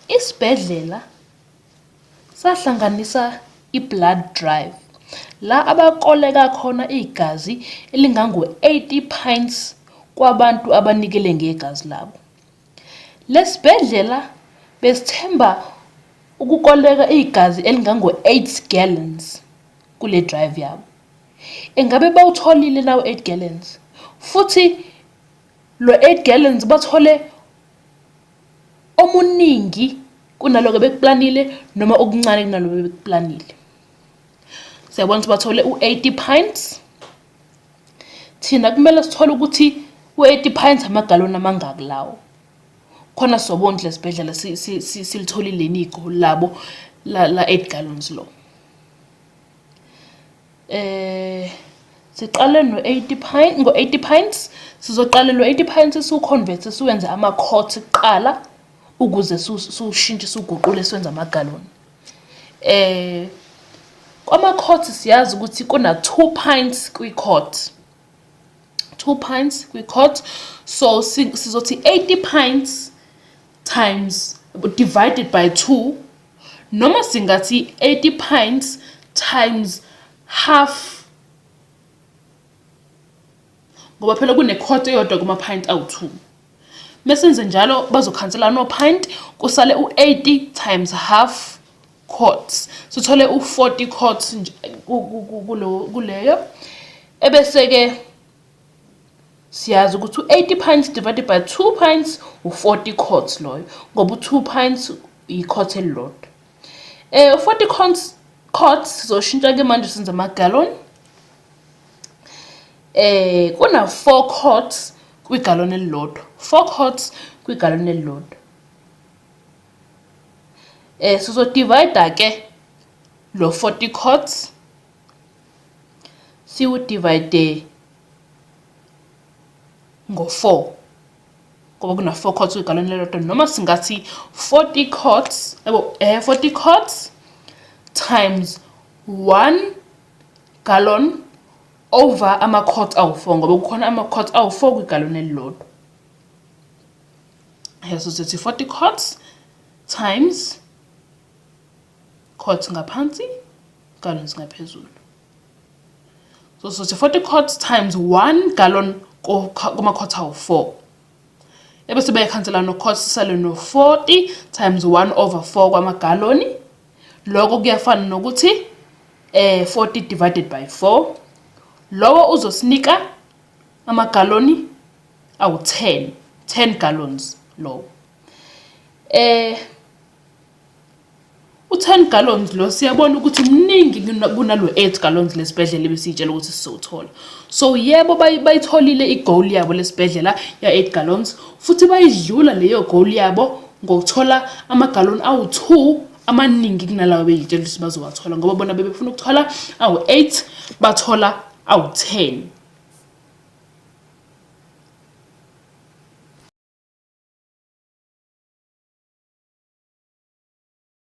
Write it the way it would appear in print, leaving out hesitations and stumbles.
Isibhedlela sahlanganisa i-blood drive la abakoleka khona igazi elingango-80 pints kwabantu abanikele ngegazi labo. Lesibhedlela besithemba ukukoleka igazi elingango-8 gallons kule drive yabo. Engabe bawutholile lawo 8 gallons? Futhi lo 8 gallons bathole omuningi kunaloko bekuplanile noma okuncane kunaloko bekuplanile? Siyabona ukuthi bathole u-80 pints. Thina kumele sithole ukuthi u-80 pints amagaloni amangaki lawo. Khona sobona lesibhedlela silitholile niko labo la 8 gallons lo. Siqale ngo-80 pints. Sizoqala lo 80 pints siwuconvert siwenze ama-quart kuqala ukuze siwushintshe siwuguqule siwenze amagaloni. Kwama-quart siyazi ukuthi kuna 2 pints kwi-quart. 2 pints kwi-quart. So sizothi 80 pints times divided by 2 noma singathi 80 pints times half ngoba phela kune-quart eyodwa kuma-pint awu-2. Mesenze njalo bazokhansela no-pint kusale u-80 times half quarts. Sithole u-40 quarts kuleyo. Ebese-ke siyazi ukuthi u-80 pints divided by 2 pints u-40 quarts loyo ngoba u-2 pints i-quart elilodwa. 40 quarts sizoshintsha-ke manje senze amagaloni. Kuna 4 quarts kwigaloni elilodwa. 4 quarts kwigaloni elilodwa. Sizodivide-ke lo 40 quarts siwudivide ngo-4 ngoba kuna 4 quarts kwigaloni elilodwa noma singathi 40 quarts 40 quarts times 1 gallon over ama-quart awu-4 ngoba kukhona ama-quart awu-4 kwigaloni elilodwa. So sithi 40 quarts times quarts ngaphansi, gallons ngaphezulu. So sithi 40 quarts times 1 gallon kuma-quart awu-4. Ebese bayakhansela no-quart sisale no-40 times 1 over 4 kwamagaloni. Lokho kuyafana nokuthi 40 divided by 4. Lowo uzosinika amagaloni awu-10. 10 gallons lowo. U-10 gallons lo siyabona ukuthi mningi kunalo 8 gallons lesibhedlela besitshela ukuthi sizothola. So yebo bayitholile i-goal yabo lesibhedlela ya 8 gallons futhi bayidlula leyo goal yabo ngokuthola amagaloni awu-2 amaningi kunalawo beyitshela ukuthi bazowathola ngoba bona bebefuna ukuthola awu-8 bathola awu-10.